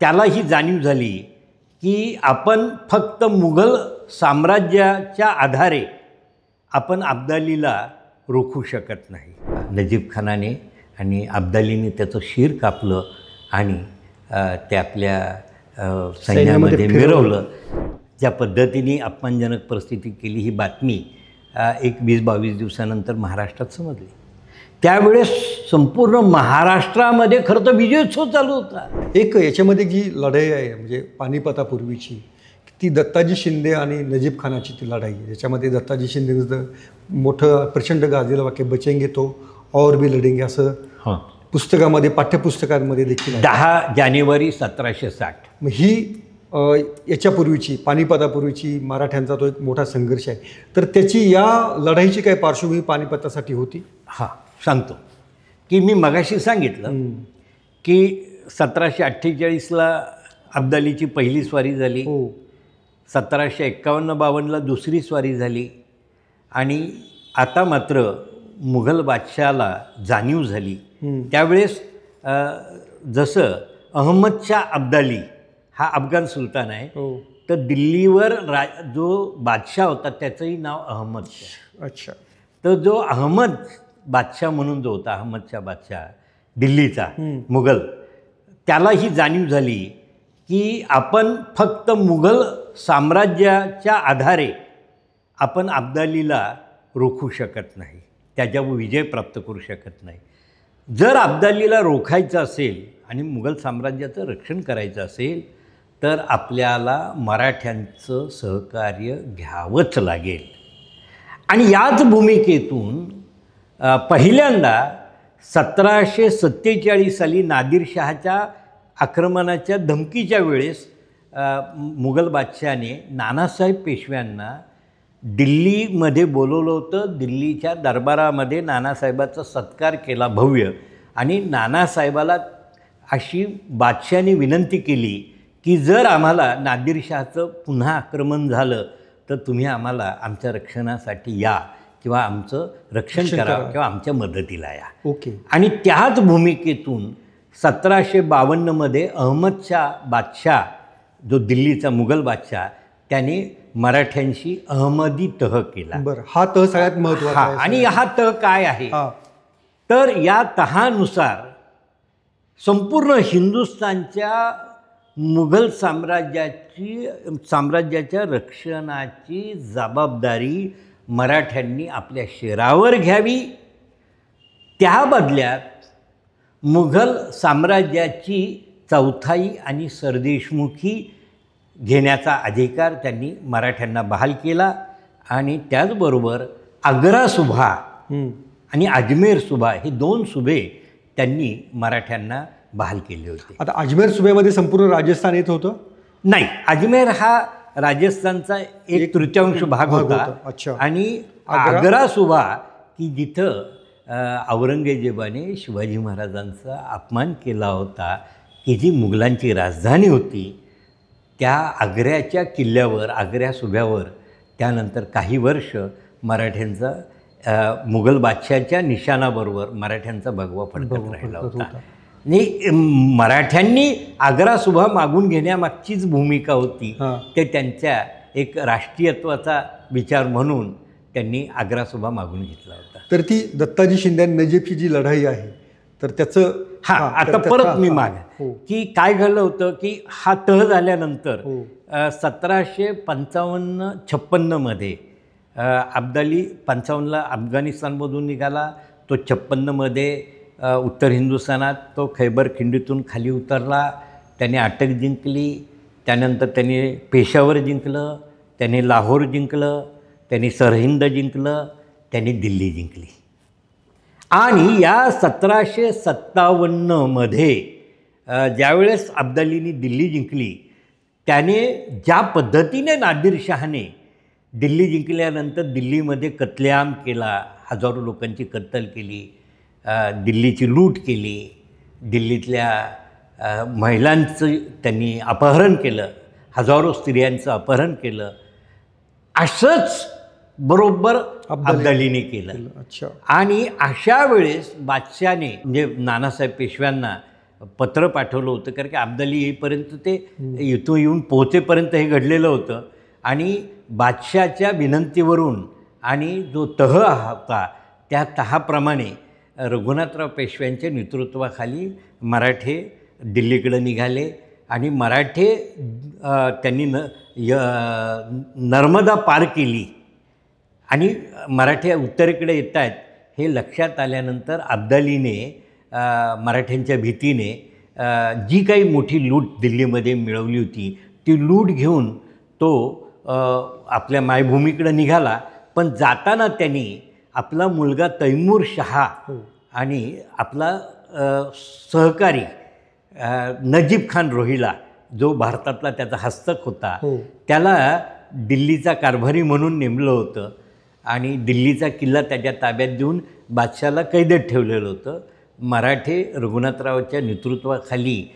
त्याला ही जाणीव झाली की आपण फक्त मुघल साम्राज्याच्या आधारे आपण अब्दालीला रोखू शकत नाही. नजीब खानाने आणि अब्दालीने त्याचं शिर कापलं आणि ते आपल्या सैन्यामध्ये मिरवलं. ज्या पद्धतीने अपमानजनक परिस्थिती केली ही बातमी एक 20-22 दिवसानंतर महाराष्ट्रात समजली. त्यावेळेस संपूर्ण महाराष्ट्रामध्ये खरं तर विजयोत्सव चालू होता. एक याच्यामध्ये जी लढाई आहे म्हणजे पानिपतापूर्वीची ती दत्ताजी शिंदे आणि नजीब खानाची ती लढाई. याच्यामध्ये दत्ताजी शिंदेचं मोठं प्रचंड गाजलेलं वाक्य बचेंगे तो और भी लढेंगे असं पुस्तकामध्ये पाठ्यपुस्तकांमध्ये देखील 10 जानेवारी 1760. मग ही याच्यापूर्वीची पानिपतापूर्वीची मराठ्यांचा तो एक मोठा संघर्ष आहे. तर त्याची या लढाईची काय पार्श्वभूमी पानिपतासाठी होती? हां, सांगतो की मी मगाशी सांगितलं की 1748ला अब्दालीची पहिली स्वारी झाली. 1751-52ला दुसरी स्वारी झाली. आणि आता मात्र मुघल बादशहाला जाणीव झाली. त्यावेळेस जसं अहमद शाह अब्दाली हा अफगाण सुलतान आहे, तर दिल्लीवर जो बादशाह होता त्याचंही नाव अहमद शाह. अच्छा. तर जो अहमद बादशाह म्हणून जो होता, अहमद शाह बादशाह दिल्लीचा मुघल, त्याला ही जाणीव झाली की आपण फक्त मुघल साम्राज्याच्या आधारे आपण अब्दालीला रोखू शकत नाही, त्याच्यावर विजय प्राप्त करू शकत नाही. जर अब्दालीला रोखायचं असेल आणि मुघल साम्राज्याचं रक्षण करायचं असेल तर आपल्याला मराठ्यांचं सहकार्य घ्यावंच लागेल. आणि याच भूमिकेतून पहिल्यांदा 1747 साली नादिरशहाच्या आक्रमणाच्या धमकीच्या वेळेस मुघल बादशहाने नानासाहेब पेशव्यांना दिल्लीमध्ये बोलवलं होतं. दिल्लीच्या दरबारामध्ये नानासाहेबाचा सत्कार केला भव्य. आणि नानासाहेबाला अशी बादशहाने विनंती केली की जर आम्हाला नादिरशहाचं पुन्हा आक्रमण झालं तर तुम्ही आम्हाला आमच्या रक्षणासाठी या किंवा आमचं रक्षण करा किंवा आमच्या मदतीला या. ओके. आणि त्याच भूमिकेतून 1752मध्ये अहमद शाह बादशाह जो दिल्लीचा मुघल बादशाह त्याने मराठ्यांशी अहमदी तह केला. बरं, हा तह सगळ्यात महत्त्वाचा आहे. आणि हा तह काय आहे तर या तहानुसार संपूर्ण हिंदुस्थानच्या मुघल साम्राज्याच्या रक्षणाची जबाबदारी मराठ्यांनी आपल्या शिरावर घ्यावी. त्या बदल्यात मुघल साम्राज्याची चौथाई आणि सरदेशमुखी घेण्याचा अधिकार त्यांनी मराठ्यांना बहाल केला. आणि त्याचबरोबर आग्रा सुभा आणि अजमेर सुभा हे 2 सुभे त्यांनी मराठ्यांना बहाल केले होते. आता अजमेर सुभेमध्ये संपूर्ण राजस्थान येत होतं? नाही, अजमेर हा राजस्थानचा 1/3 भाग होता. अच्छा. आणि आग्रा सुभा की जिथं औरंगजेबाने शिवाजी महाराजांचा अपमान केला होता, की जी मुघलांची राजधानी होती, त्या आग्र्याच्या किल्ल्यावर, आग्रा सुभ्यावर त्यानंतर काही वर्ष मराठ्यांचा मुघल बादशाहाच्या निशाणाबरोबर मराठ्यांचा भगवा फडकत राहिला होता. आणि मराठ्यांनी आग्रा सुभा मागून घेण्यामागचीच भूमिका होती. ते त्यांच्या एक राष्ट्रीयत्वाचा विचार म्हणून त्यांनी आग्रा सुभा मागून घेतला होता. तर ती दत्ताजी शिंदे आणि नजीबची जी लढाई आहे तर त्याचं आता परत मी माग की काय घडलं होतं की हा तह झाल्यानंतर 1755-56मध्ये अब्दाली 55ला अफगाणिस्तानमधून निघाला. तो 56मध्ये उत्तर हिंदुस्थानात तो खैबर खिंडीतून खाली उतरला. त्याने अटक जिंकली. त्यानंतर त्याने पेशावर जिंकलं, त्याने लाहोर जिंकलं, त्याने सरहिंद जिंकलं, त्याने दिल्ली जिंकली. आणि या 1757मध्ये ज्यावेळेस अब्दालीने दिल्ली जिंकली त्याने ज्या पद्धतीने नादिरशहाने दिल्ली जिंकल्यानंतर दिल्लीमध्ये कत्लेआम केला, हजारो लोकांची कत्तल केली, दिल्लीची लूट केली, दिल्लीतल्या महिलांचं त्यांनी अपहरण केलं, हजारो स्त्रियांचं अपहरण केलं, असंच बरोबर अब्दालीने केलं. अच्छा. आणि अशा वेळेस बादशाने म्हणजे नानासाहेब पेशव्यांना पत्र पाठवलं होतं, कारण की अब्दाली येईपर्यंत ते इथून येऊन पोहोचेपर्यंत हे घडलेलं होतं. आणि बादशाच्या विनंतीवरून आणि जो तह होता त्या तहाप्रमाणे रघुनाथराव पेशव्यांच्या नेतृत्वाखाली मराठे दिल्लीकडे निघाले आणि मराठे त्यांनी नर्मदा पार केली आणि मराठे उत्तरेकडे येत आहेत हे लक्षात आल्यानंतर अब्दालीने मराठ्यांच्या भीतीने जी काही मोठी लूट दिल्लीमध्ये मिळवली होती ती लूट घेऊन तो आपल्या मायभूमीकडे निघाला. पण जाताना त्यांनी आपला मुलगा तैमूर शहा आणि आपला सहकारी नजीब खान रोहिला जो भारतातला त्याचा हस्तक होता त्याला दिल्लीचा कारभारी म्हणून नेमलं होतं आणि दिल्लीचा किल्ला त्याच्या ताब्यात देऊन बादशाला कैदेत ठेवलेलं होतं. मराठे रघुनाथरावच्या नेतृत्वाखाली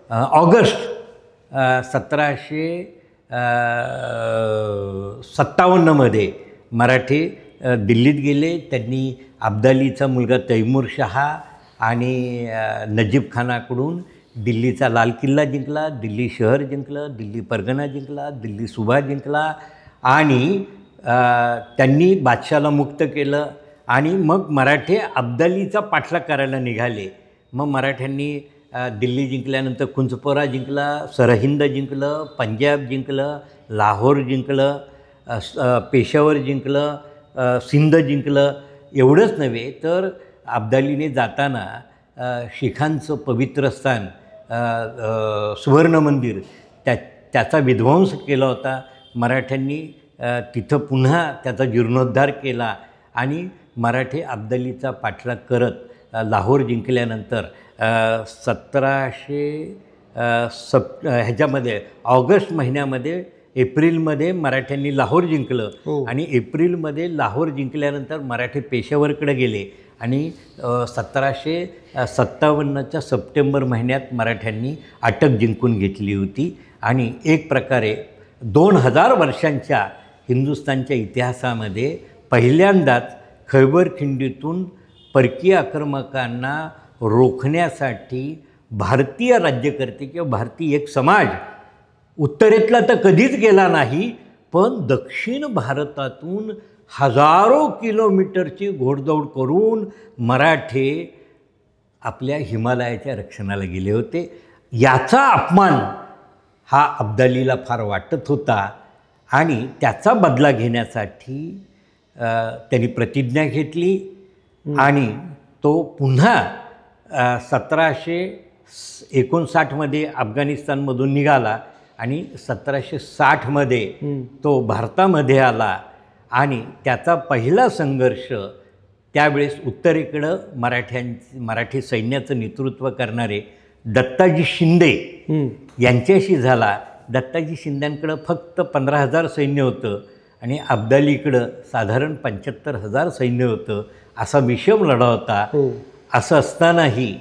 ऑगस्ट 1757 मराठे दिल्लीत गेले. त्यांनी अब्दालीचा मुलगा तैमूर शहा आणि नजीब खानाकडून दिल्लीचा लाल किल्ला जिंकला, दिल्ली शहर जिंकलं, दिल्ली परगणा जिंकला, दिल्ली सुभा जिंकला आणि त्यांनी बादशाला मुक्त केलं. आणि मग मराठे अब्दालीचा पाठलाग करायला निघाले. मग मराठ्यांनी दिल्ली जिंकल्यानंतर कुंजपोरा जिंकला, सरहिंद जिंकलं, पंजाब जिंकलं, लाहोर जिंकलं, पेशावर जिंकलं, सिंध जिंकलं. एवढंच नव्हे तर अब्दालीने जाताना शीखांचं पवित्र स्थान सुवर्ण मंदिर त्याचा विध्वंस केला होता. मराठ्यांनी तिथं पुन्हा त्याचा जीर्णोद्धार केला आणि मराठे अब्दालीचा पाठलाग करत लाहोर जिंकल्यानंतर 1700 ह्याच्यामध्ये ऑगस्ट महिन्यामध्ये एप्रिलमध्ये मराठ्यांनी लाहोर जिंकलं आणि एप्रिलमध्ये लाहोर जिंकल्यानंतर मराठे पेशावरकडे गेले आणि 1757च्या सप्टेंबर महिन्यात मराठ्यांनी अटक जिंकून घेतली होती. आणि एक प्रकारे 2000 वर्षांच्या हिंदुस्थानच्या इतिहासामध्ये पहिल्यांदाच खैबर खिंडीतून परकीय आक्रमकांना रोखण्यासाठी भारतीय राज्यकर्ते किंवा भारतीय एक समाज उत्तरेतला तर कधीच गेला नाही, पण दक्षिण भारतातून हजारो किलोमीटरची घोडदौड करून मराठे आपल्या हिमालयाच्या रक्षणाला गेले होते. याचा अपमान हा अब्दालीला फार वाटत होता आणि त्याचा बदला घेण्यासाठी त्यांनी प्रतिज्ञा घेतली आणि तो पुन्हा 1759 अफगाणिस्तानमधून निघाला आणि 1760 तो भारतामध्ये आला. आणि त्याचा पहिला संघर्ष त्यावेळेस उत्तरेकडं मराठी सैन्याचं नेतृत्व करणारे दत्ताजी शिंदे यांच्याशी झाला. दत्ताजी शिंद्यांकडं फक्त 15,000 सैन्य होतं आणि अब्दालीकडं साधारण 75,000 सैन्य होतं. असा विषम लढा होता. असं असतानाही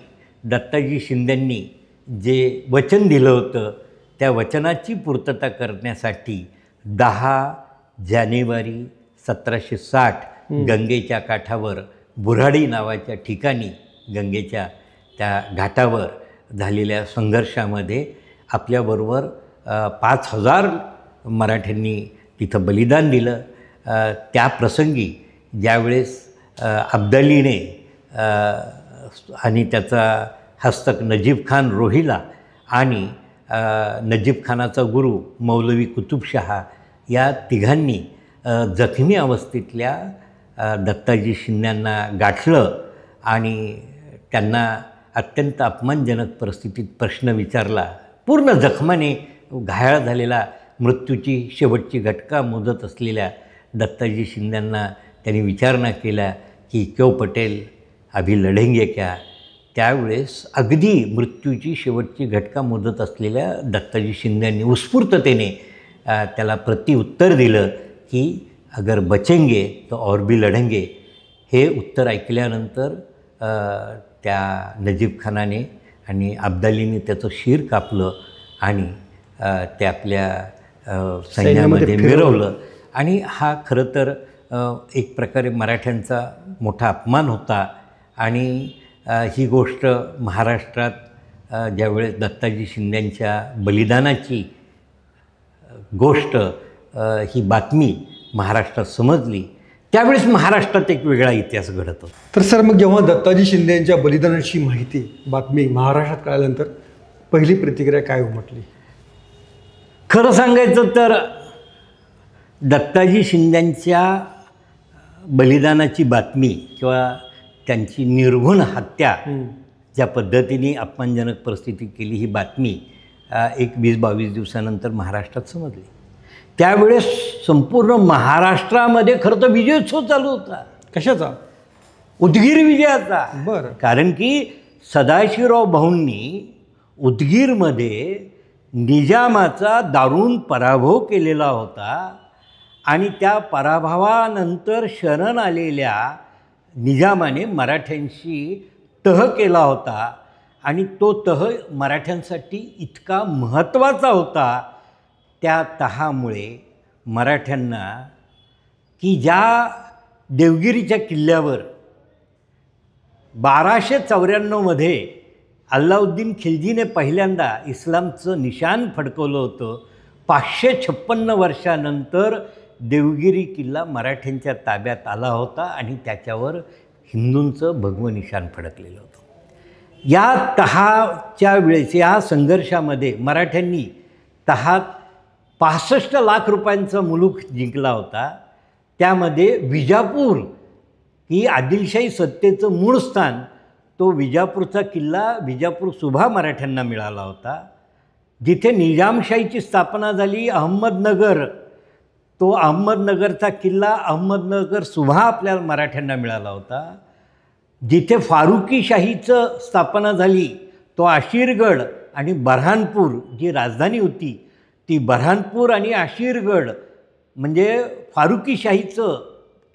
दत्ताजी शिंद्यांनी जे वचन दिलं होतं त्या वचनाची पूर्तता करण्यासाठी 10 जानेवारी 1760 गंगेच्या काठावर बुऱ्हाडी नावाच्या ठिकाणी गंगेच्या त्या घाटावर झालेल्या संघर्षामध्ये आपल्याबरोबर 5,000 मराठ्यांनी तिथं बलिदान दिलं. त्या प्रसंगी ज्यावेळेस अब्दालीने आणि त्याचा हस्तक नजीब खान रोहिला आणि नजीब खानाचा गुरु मौलवी कुतुबशहा या तिघांनी जखमी अवस्थेतल्या दत्ताजी शिंद्यांना गाठलं आणि त्यांना अत्यंत अपमानजनक परिस्थितीत प्रश्न विचारला. पूर्ण जखमाने घायाळ झालेला, मृत्यूची शेवटची घटका मोजत असलेल्या दत्ताजी शिंद्यांना त्यांनी विचारणा केला की क्यों पटेल अभी लढेंगे क्या. त्यावेळेस अगदी मृत्यूची शेवटची घटका मोजत असलेल्या दत्ताजी शिंद्यांनी उत्स्फूर्ततेने त्याला प्रत्युत्तर दिलं की अगर बचेंगे तो और भी लढेंगे. हे उत्तर ऐकल्यानंतर त्या नजीब खानाने आणि अब्दालीने त्याचं शिर कापलं आणि ते आपल्या सैन्यामध्ये मिरवलं. आणि हा खरं तर एक प्रकारे मराठ्यांचा मोठा अपमान होता. आणि ही गोष्ट महाराष्ट्रात ज्यावेळेस दत्ताजी शिंद्यांच्या बलिदानाची गोष्ट ही बातमी महाराष्ट्रात समजली, त्यावेळेस महाराष्ट्रात एक वेगळा इतिहास घडत होता. तर सर, मग जेव्हा दत्ताजी शिंदे यांच्या बलिदानाची माहिती बातमी महाराष्ट्रात कळाल्यानंतर पहिली प्रतिक्रिया काय उमटली? खरं सांगायचं तर दत्ताजी शिंद्यांच्या बलिदानाची बातमी किंवा त्यांची निर्घुण हत्या ज्या पद्धतीने अपमानजनक परिस्थिती केली, ही बातमी एक 20-22 दिवसानंतर महाराष्ट्रात समजली. त्यावेळेस संपूर्ण महाराष्ट्रामध्ये खरं तर विजयोत्सव चालू होता. कशाचा? उदगीर विजयाचा. बरं. कारण की सदाशिवराव भाऊंनी उदगीरमध्ये निजामाचा दारुण पराभव केलेला होता आणि त्या पराभवानंतर शरण आलेल्या निजामाने मराठ्यांशी तह केला होता आणि तो तह मराठ्यांसाठी इतका महत्त्वाचा होता. त्या तहामुळे मराठ्यांना, की ज्या देवगिरीच्या किल्ल्यावर 1294मध्ये अल्लाउद्दीन खिलजीने पहिल्यांदा इस्लामचं निशाण फडकवलं होतं, 556 वर्षानंतर देवगिरी किल्ला मराठ्यांच्या ताब्यात आला होता आणि त्याच्यावर हिंदूंचं भगवं निशाण फडकलेलं होतं. या तहाच्या वेळेस, या संघर्षामध्ये मराठ्यांनी तहात 65 लाख रुपयांचा मुलूक जिंकला होता. त्यामध्ये विजापूर ही आदिलशाही सत्तेचं मूळ स्थान, तो विजापूरचा किल्ला विजापूर सुभा मराठ्यांना मिळाला होता. जिथे निजामशाहीची स्थापना झाली अहमदनगर, तो अहमदनगरचा किल्ला अहमदनगर सुभा आपल्याला मराठ्यांना मिळाला होता. जिथे फारुकी शाहीचं स्थापना झाली तो आशीरगड आणि बऱ्हाणपूर जी राजधानी होती, ती बऱ्हाणपूर आणि आशीरगड म्हणजे फारुकी शाहीचं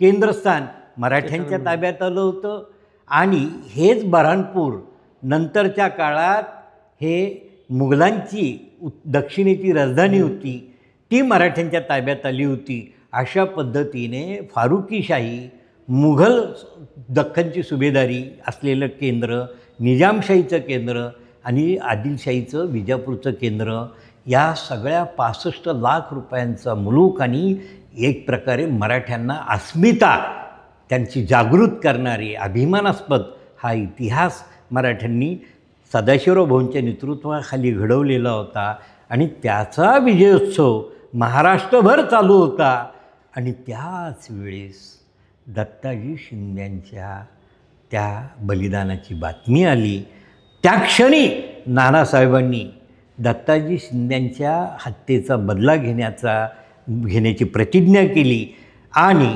केंद्रस्थान मराठ्यांच्या ताब्यात आलं होतं. आणि हेच बऱ्हाणपूर नंतरच्या काळात हे मुघलांची दक्षिणेची राजधानी होती, ती मराठ्यांच्या ताब्यात आली होती. अशा पद्धतीने फारुकी शाही, मुघल दख्खनची सुभेदारी असलेलं केंद्र, निजामशाहीचं केंद्र आणि आदिलशाहीचं विजापूरचं केंद्र, या सगळ्या 65 लाख रुपयांचा मुलूक आणि एक प्रकारे मराठ्यांना अस्मिता त्यांची जागृत करणारी अभिमानास्पद हा इतिहास मराठ्यांनी सदाशिवराव भाऊंच्या नेतृत्वाखाली घडवलेला होता आणि त्याचा विजयोत्सव महाराष्ट्रभर चालू होता. आणि त्याच वेळेस दत्ताजी शिंद्यांच्या त्या बलिदानाची बातमी आली. त्या क्षणी नानासाहेबांनी दत्ताजी शिंद्यांच्या हत्येचा बदला घेण्याची प्रतिज्ञा केली आणि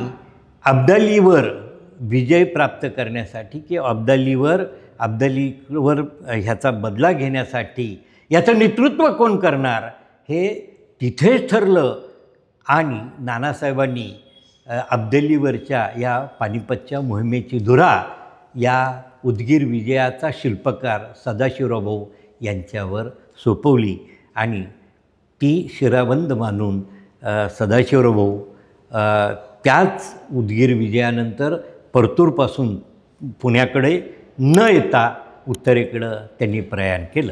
अब्दालीवर विजय प्राप्त करण्यासाठी की अब्दालीवर ह्याचा बदला घेण्यासाठी याचं नेतृत्व कोण करणार हे तिथेच ठरलं. आणि नानासाहेबांनी अब्दालीवरच्या या पानिपतच्या मोहिमेची धुरा या उदगीर विजयाचा शिल्पकार सदाशिवराव भाऊ यांच्यावर सोपवली आणि ती शिराबंद मानून सदाशिवराव भाऊ त्याच उदगीर विजयानंतर परतूरपासून पुण्याकडे न येता उत्तरेकडं त्यांनी प्रयाण केलं.